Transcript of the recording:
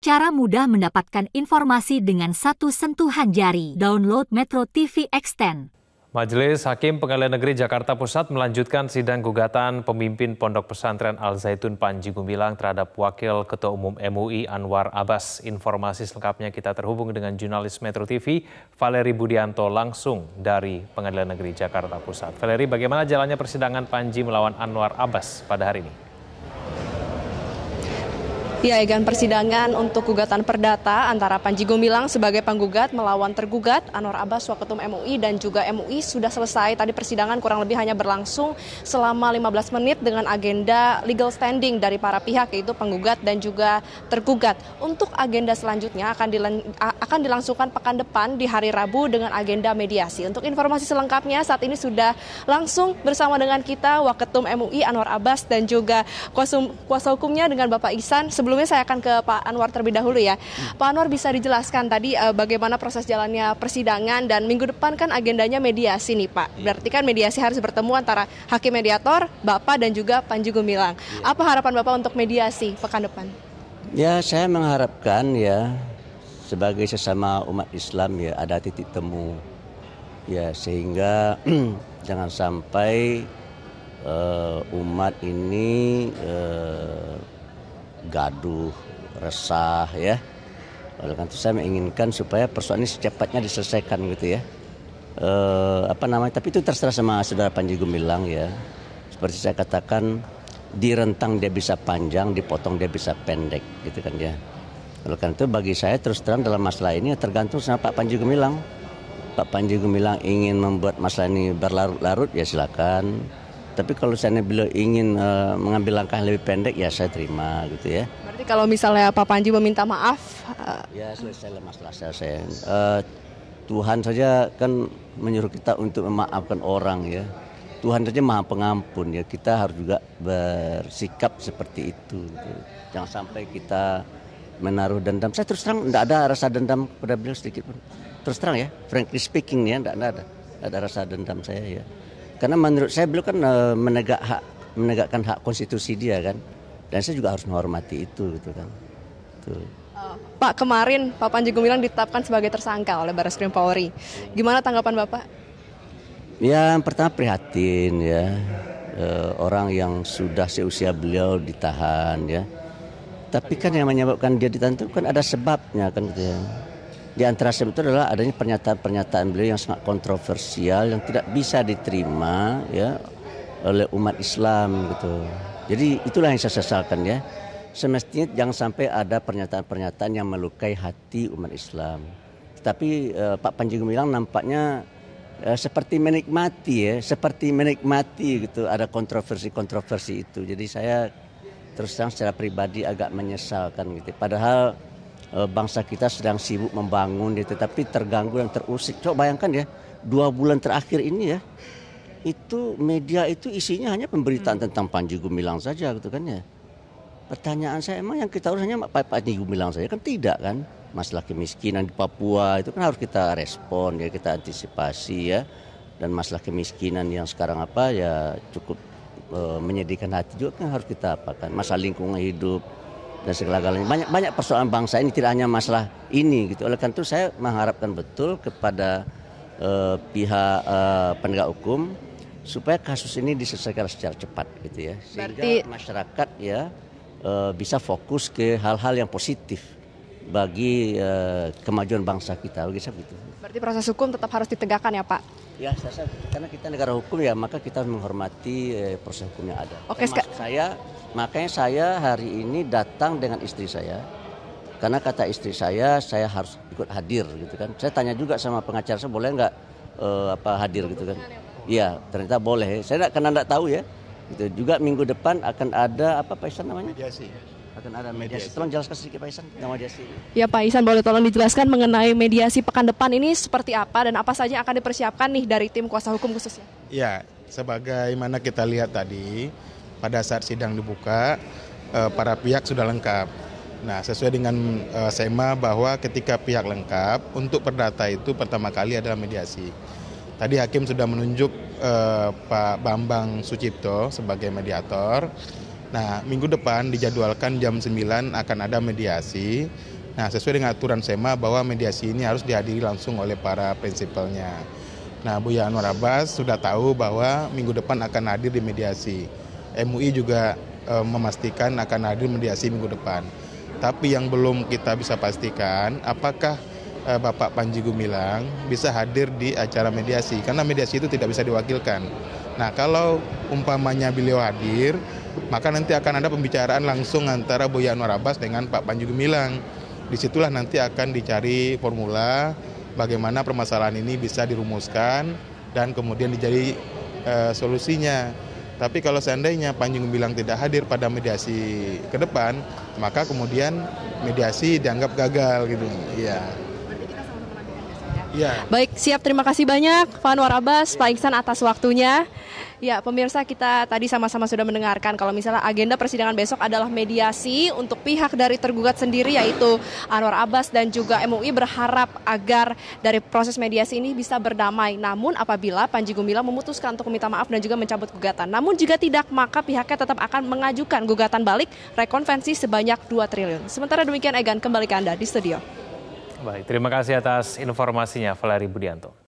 Cara mudah mendapatkan informasi dengan satu sentuhan jari. Download Metro TV Extend. Majelis Hakim Pengadilan Negeri Jakarta Pusat melanjutkan sidang gugatan pemimpin Pondok Pesantren Al Zaitun Panji Gumilang terhadap Wakil Ketua Umum MUI Anwar Abbas. Informasi selengkapnya kita terhubung dengan jurnalis Metro TV Valeri Budianto langsung dari Pengadilan Negeri Jakarta Pusat. Valeri, bagaimana jalannya persidangan Panji melawan Anwar Abbas pada hari ini? Ya, Egan, persidangan untuk gugatan perdata antara Panji Gumilang sebagai penggugat melawan tergugat Anwar Abbas Waketum MUI dan juga MUI sudah selesai. Tadi persidangan kurang lebih hanya berlangsung selama 15 menit dengan agenda legal standing dari para pihak, yaitu penggugat dan juga tergugat. Untuk agenda selanjutnya akan dilangsungkan pekan depan di hari Rabu dengan agenda mediasi. Untuk informasi selengkapnya saat ini sudah langsung bersama dengan kita Waketum MUI Anwar Abbas dan juga kuasa hukumnya dengan Bapak Ihsan. Sebelumnya saya akan ke Pak Anwar terlebih dahulu ya. Pak Anwar, bisa dijelaskan tadi bagaimana proses jalannya persidangan dan minggu depan kan agendanya mediasi nih Pak. Berarti kan mediasi harus bertemu antara hakim mediator, Bapak dan juga Panji Gumilang. Apa harapan Bapak untuk mediasi pekan depan? Ya, saya mengharapkan ya sebagai sesama umat Islam ya ada titik temu ya, sehingga jangan sampai umat ini gaduh, resah ya. Oleh karena itu saya menginginkan supaya persoalan ini secepatnya diselesaikan gitu ya. Tapi itu terserah sama saudara Panji Gumilang ya. Seperti saya katakan, direntang dia bisa panjang, dipotong dia bisa pendek gitu kan ya. Oleh karena itu bagi saya terus terang dalam masalah ini tergantung sama Pak Panji Gumilang. Pak Panji Gumilang ingin membuat masalah ini berlarut-larut ya silakan. Tapi kalau seandainya beliau ingin mengambil langkah yang lebih pendek, ya saya terima gitu ya. Berarti kalau misalnya Pak Panji meminta maaf? Ya selesailah masalah saya. Tuhan saja kan menyuruh kita untuk memaafkan orang ya. Tuhan saja maha pengampun ya. Kita harus juga bersikap seperti itu. Gitu. Jangan sampai kita menaruh dendam. Saya terus terang tidak ada rasa dendam kepada beliau sedikit pun. Terus terang ya, frankly speaking ya, tidak ada rasa dendam saya ya. Karena menurut saya beliau kan menegakkan hak konstitusi dia kan, dan saya juga harus menghormati itu gitu kan. Tuh. Pak, kemarin Pak Panji Gumilang ditetapkan sebagai tersangka oleh Barreskrim Polri. Gimana tanggapan Bapak? Ya, yang pertama prihatin ya, orang yang sudah seusia beliau ditahan ya. Tapi kan yang menyebabkan dia ditahan itu kan ada sebabnya kan gitu ya. Di antara sebab itu adalah adanya pernyataan-pernyataan beliau yang sangat kontroversial yang tidak bisa diterima ya oleh umat Islam gitu. Jadi itulah yang saya sesalkan ya. Semestinya jangan sampai ada pernyataan-pernyataan yang melukai hati umat Islam. Tetapi Pak Panji Gumilang nampaknya seperti menikmati gitu ada kontroversi itu. Jadi saya terus terang secara pribadi agak menyesalkan gitu. Padahal bangsa kita sedang sibuk membangun, tetapi terganggu dan terusik. Coba bayangkan ya, 2 bulan terakhir ini ya, itu media itu isinya hanya pemberitaan tentang Panji Gumilang saja gitu kan ya. Pertanyaan saya, emang yang kita urus hanya Panji Gumilang saja kan? Tidak kan. Masalah kemiskinan di Papua itu kan harus kita respon ya, kita antisipasi ya. Dan masalah kemiskinan yang sekarang cukup menyedihkan hati juga kan harus kita apakan. Masalah lingkungan hidup dan segala-galanya, banyak persoalan bangsa ini, tidak hanya masalah ini gitu. Oleh karena itu saya mengharapkan betul kepada pihak penegak hukum supaya kasus ini diselesaikan secara cepat gitu ya, sehingga masyarakat ya bisa fokus ke hal-hal yang positif bagi kemajuan bangsa kita gitu. Berarti proses hukum tetap harus ditegakkan ya Pak? Ya, karena kita negara hukum ya, maka kita menghormati proses hukum yang ada. Oke, makanya saya hari ini datang dengan istri saya. Karena kata istri saya harus ikut hadir gitu kan. Saya tanya juga sama pengacara saya, boleh nggak hadir gitu kan. Iya, ternyata boleh. Saya tidak tahu ya. Gitu. Juga minggu depan akan ada Pak Ihsan namanya? Mediasi. Akan ada mediasi. Tolong jelaskan sedikit Pak Ihsan tentang mediasi. Ya Pak Ihsan, boleh tolong dijelaskan mengenai mediasi pekan depan ini seperti apa dan apa saja akan dipersiapkan nih dari tim kuasa hukum khususnya? Ya, sebagaimana kita lihat tadi, pada saat sidang dibuka, para pihak sudah lengkap. Nah, sesuai dengan SEMA bahwa ketika pihak lengkap, untuk perdata itu pertama kali adalah mediasi. Tadi Hakim sudah menunjuk Pak Bambang Sucipto sebagai mediator. Nah, minggu depan dijadwalkan jam 9 akan ada mediasi. Nah, sesuai dengan aturan SEMA bahwa mediasi ini harus dihadiri langsung oleh para prinsipalnya. Nah, Buya Anwar Abbas sudah tahu bahwa minggu depan akan hadir di mediasi. MUI juga memastikan akan hadir mediasi minggu depan. Tapi yang belum kita bisa pastikan apakah Bapak Panji Gumilang bisa hadir di acara mediasi, karena mediasi itu tidak bisa diwakilkan. Nah, kalau umpamanya beliau hadir, maka nanti akan ada pembicaraan langsung antara Buya Anwar Abbas dengan Pak Panji Gumilang. Disitulah nanti akan dicari formula bagaimana permasalahan ini bisa dirumuskan dan kemudian dijadi solusinya. Tapi kalau seandainya Panji Gumilang tidak hadir pada mediasi ke depan, maka kemudian mediasi dianggap gagal gitu. Iya. Ya. Baik, siap. Terima kasih banyak Pak Anwar Abbas, Pak Iksan atas waktunya. Ya, pemirsa, kita tadi sama-sama sudah mendengarkan kalau misalnya agenda persidangan besok adalah mediasi untuk pihak dari tergugat sendiri, yaitu Anwar Abbas dan juga MUI berharap agar dari proses mediasi ini bisa berdamai. Namun apabila Panji Gumilang memutuskan untuk meminta maaf dan juga mencabut gugatan. Namun jika tidak, maka pihaknya tetap akan mengajukan gugatan balik rekonvensi sebanyak 2 triliun. Sementara demikian, Egan, kembali ke Anda di studio. Baik, terima kasih atas informasinya, Valeri Budianto.